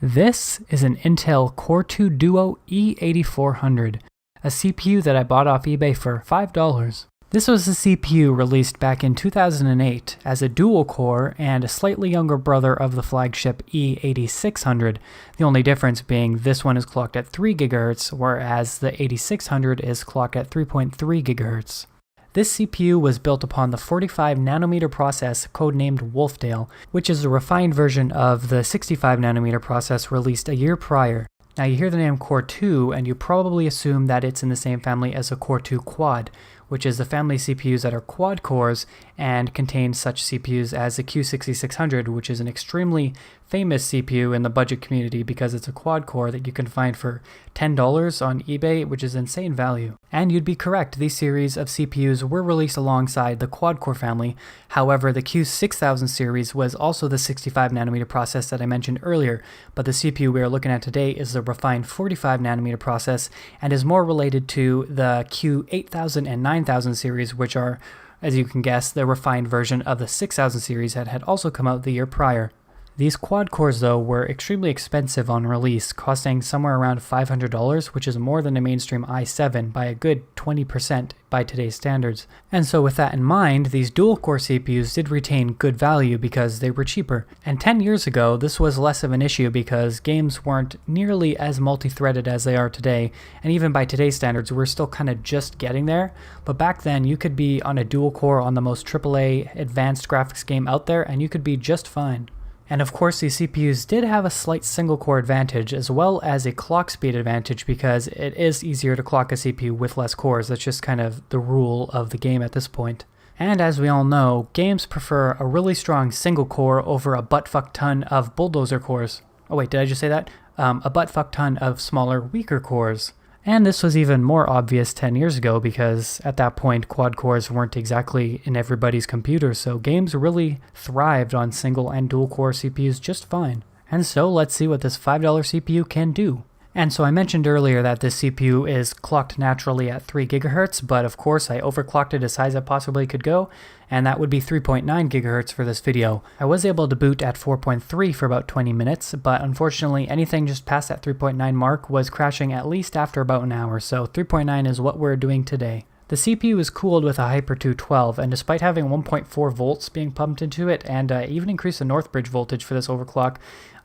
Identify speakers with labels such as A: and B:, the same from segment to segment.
A: This is an Intel Core 2 Duo E8400, a CPU that I bought off eBay for $5. This was a CPU released back in 2008 as a dual core and a slightly younger brother of the flagship E8600, the only difference being this one is clocked at 3 GHz, whereas the 8600 is clocked at 3.3 GHz. This CPU was built upon the 45nm process codenamed Wolfdale, which is a refined version of the 65nm process released a year prior. Now you hear the name Core 2 and you probably assume that it's in the same family as a Core 2 Quad, which is the family of CPUs that are quad cores and contain such CPUs as the Q6600, which is an extremely famous CPU in the budget community because it's a quad core that you can find for $10 on eBay, which is insane value. And you'd be correct, these series of CPUs were released alongside the quad core family. However, the Q6000 series was also the 65nm process that I mentioned earlier, but the CPU we are looking at today is the refined 45nm process and is more related to the Q8000 and 9000 series, which are, as you can guess, the refined version of the 6000 series that had also come out the year prior. These quad cores though were extremely expensive on release, costing somewhere around $500, which is more than a mainstream i7 by a good 20% by today's standards. And so with that in mind, these dual core CPUs did retain good value because they were cheaper. And 10 years ago, this was less of an issue because games weren't nearly as multi-threaded as they are today, and even by today's standards, we're still kind of just getting there. But back then, you could be on a dual core on the most AAA advanced graphics game out there, and you could be just fine. And of course, these CPUs did have a slight single core advantage as well as a clock speed advantage because it is easier to clock a CPU with less cores. That's just kind of the rule of the game at this point. And as we all know, games prefer a really strong single core over a buttfuck ton of bulldozer cores. Oh wait, did I just say that? A buttfuck ton of smaller, weaker cores. And this was even more obvious 10 years ago because at that point quad cores weren't exactly in everybody's computer, so games really thrived on single and dual core CPUs just fine. And so let's see what this $5 CPU can do. And so I mentioned earlier that this CPU is clocked naturally at 3 GHz, but of course I overclocked it as high as I possibly could go, and that would be 3.9 GHz for this video. I was able to boot at 4.3 for about 20 minutes, but unfortunately anything just past that 3.9 mark was crashing at least after about an hour, so 3.9 is what we're doing today. The CPU is cooled with a Hyper 212, and despite having 1.4 volts being pumped into it, and even increased the Northbridge voltage for this overclock,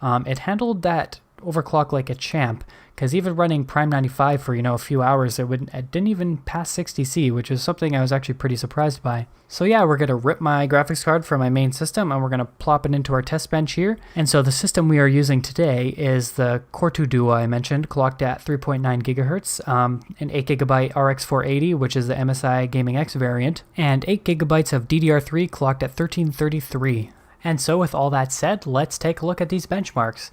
A: it handled that overclock like a champ, because even running Prime 95 for a few hours, it didn't even pass 60C, which is something I was actually pretty surprised by. So yeah, we're going to rip my graphics card from my main system and we're going to plop it into our test bench here. And so the system we are using today is the Core 2 Duo I mentioned, clocked at 3.9 GHz, an 8GB RX 480, which is the MSI Gaming X variant, and 8GB of DDR3 clocked at 1333. And so with all that said, let's take a look at these benchmarks.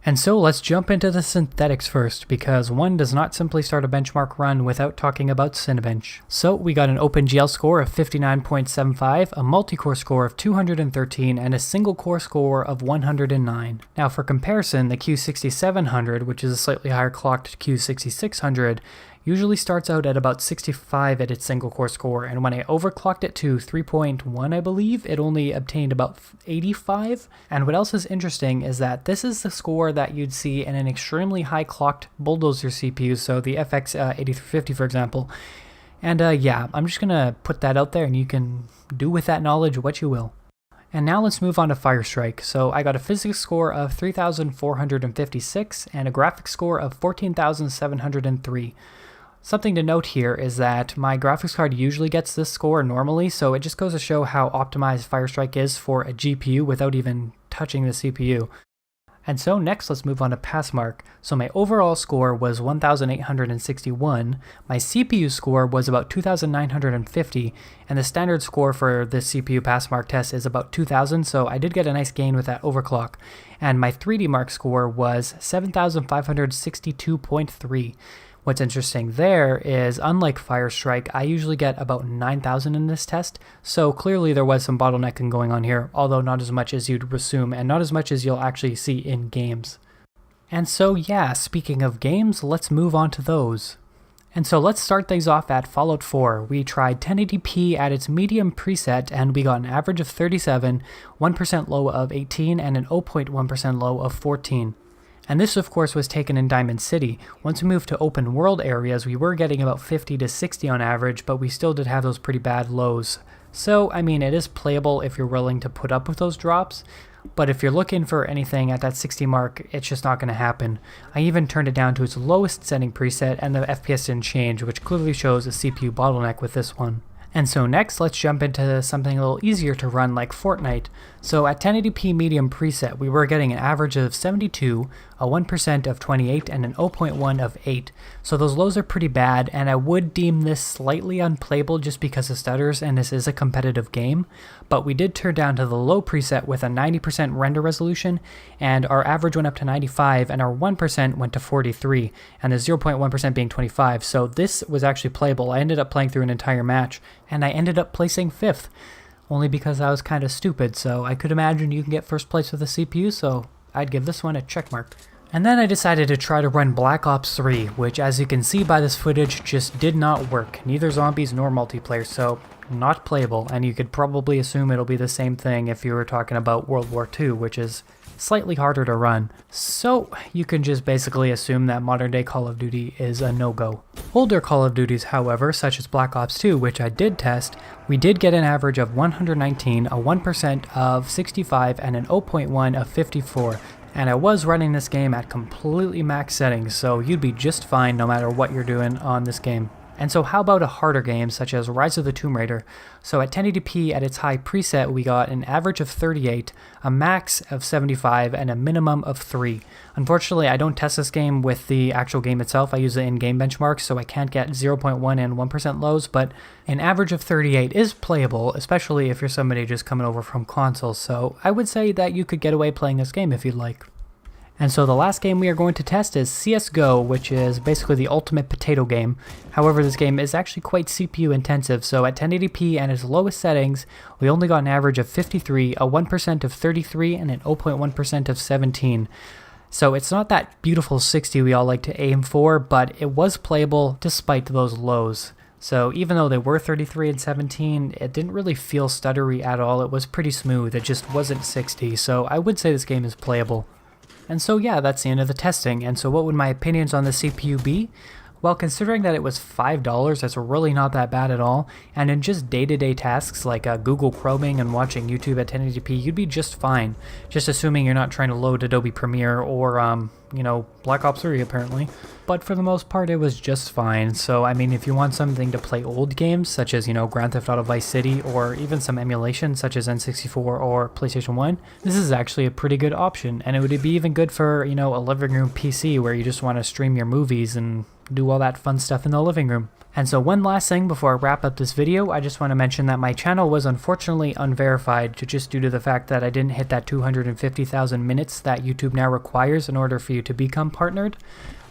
A: And so let's jump into the synthetics first, because one does not simply start a benchmark run without talking about Cinebench. So we got an OpenGL score of 59.75, a multi-core score of 213, and a single core score of 109. Now for comparison, the Q6700, which is a slightly higher clocked Q6600, usually starts out at about 65 at its single core score, and when I overclocked it to 3.1 I believe, it only obtained about 85. And what else is interesting is that this is the score that you'd see in an extremely high clocked bulldozer CPU, so the FX 8350 for example. And yeah, I'm just gonna put that out there and you can do with that knowledge what you will. And now let's move on to Firestrike. So I got a physics score of 3,456 and a graphics score of 14,703. Something to note here is that my graphics card usually gets this score normally, so it just goes to show how optimized Firestrike is for a GPU without even touching the CPU. And so next let's move on to Passmark. So my overall score was 1,861, my CPU score was about 2,950, and the standard score for this CPU Passmark test is about 2,000, so I did get a nice gain with that overclock. And my 3D Mark score was 7,562.3. What's interesting there is, unlike Firestrike, I usually get about 9,000 in this test, so clearly there was some bottlenecking going on here, although not as much as you'd assume, and not as much as you'll actually see in games. And so yeah, speaking of games, let's move on to those. And so let's start things off at Fallout 4. We tried 1080p at its medium preset and we got an average of 37, 1% low of 18, and an 0.1% low of 14. And this of course was taken in Diamond City. Once we moved to open world areas, we were getting about 50 to 60 on average, but we still did have those pretty bad lows. So, I mean, it is playable if you're willing to put up with those drops, but if you're looking for anything at that 60 mark, it's just not going to happen. I even turned it down to its lowest setting preset and the FPS didn't change, which clearly shows a CPU bottleneck with this one. And so next, let's jump into something a little easier to run like Fornite. So at 1080p medium preset, we were getting an average of 72, a 1% of 28, and an 0.1 of 8. So those lows are pretty bad, and I would deem this slightly unplayable just because of stutters, and this is a competitive game. But we did turn down to the low preset with a 90% render resolution, and our average went up to 95, and our 1% went to 43, and the 0.1% being 25. So this was actually playable. I ended up playing through an entire match, and I ended up placing 5th, only because I was kind of stupid. So I could imagine you can get first place with a CPU, so I'd give this one a check mark. And then I decided to try to run Black Ops 3, which as you can see by this footage just did not work. Neither zombies nor multiplayer, so not playable, and you could probably assume it'll be the same thing if you were talking about World War II, which is slightly harder to run. So you can just basically assume that modern day Call of Duty is a no-go. Older Call of Duties, however, such as Black Ops 2, which I did test, we did get an average of 119, a 1% of 65, and an 0.1 of 54. And I was running this game at completely max settings, so you'd be just fine no matter what you're doing on this game. And so how about a harder game such as Rise of the Tomb Raider? So at 1080p at its high preset, we got an average of 38, a max of 75, and a minimum of 3. Unfortunately, I don't test this game with the actual game itself. I use the in-game benchmarks, so I can't get 0.1 and 1% lows, but an average of 38 is playable, especially if you're somebody just coming over from consoles. So I would say that you could get away playing this game if you'd like. And so the last game we are going to test is CSGO, which is basically the ultimate potato game. However, this game is actually quite CPU intensive, so at 1080p and its lowest settings, we only got an average of 53, a 1% of 33, and an 0.1% of 17. So it's not that beautiful 60 we all like to aim for, but it was playable despite those lows. So even though they were 33 and 17, it didn't really feel stuttery at all. It was pretty smooth, it just wasn't 60, so I would say this game is playable. And so yeah, that's the end of the testing. And so what would my opinions on the CPU be? Well, considering that it was $5, that's really not that bad at all. And in just day-to-day tasks like Google Chroming and watching YouTube at 1080p, you'd be just fine. Just assuming you're not trying to load Adobe Premiere or, Black Ops 3 apparently. But for the most part, it was just fine. So, I mean, if you want something to play old games, such as, Grand Theft Auto Vice City, or even some emulation, such as N64 or PlayStation 1, this is actually a pretty good option. And it would be even good for, a living room PC where you just want to stream your movies and do all that fun stuff in the living room. And so one last thing before I wrap up this video, I just want to mention that my channel was unfortunately unverified just due to the fact that I didn't hit that 250,000 minutes that YouTube now requires in order for you to become partnered.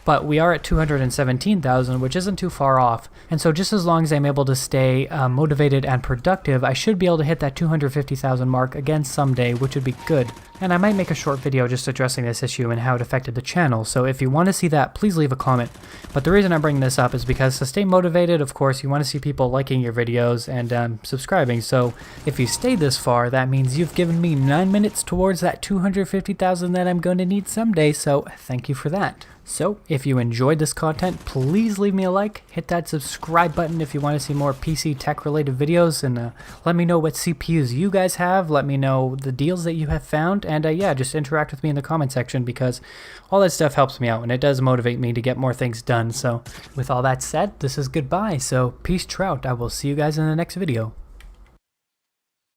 A: But we are at 217,000, which isn't too far off. And so just as long as I'm able to stay motivated and productive, I should be able to hit that 250,000 mark again someday, which would be good. And I might make a short video just addressing this issue and how it affected the channel. So if you want to see that, please leave a comment. But the reason I'm bringing this up is because to stay motivated, of course, you want to see people liking your videos and subscribing. So if you stayed this far, that means you've given me 9 minutes towards that 250,000 that I'm going to need someday. So thank you for that. So, if you enjoyed this content, please leave me a like, hit that subscribe button if you want to see more PC tech related videos, and let me know what CPUs you guys have, let me know the deals that you have found, and yeah, just interact with me in the comment section because all that stuff helps me out and it does motivate me to get more things done. So, with all that said, this is goodbye, so peace trout, I will see you guys in the next video.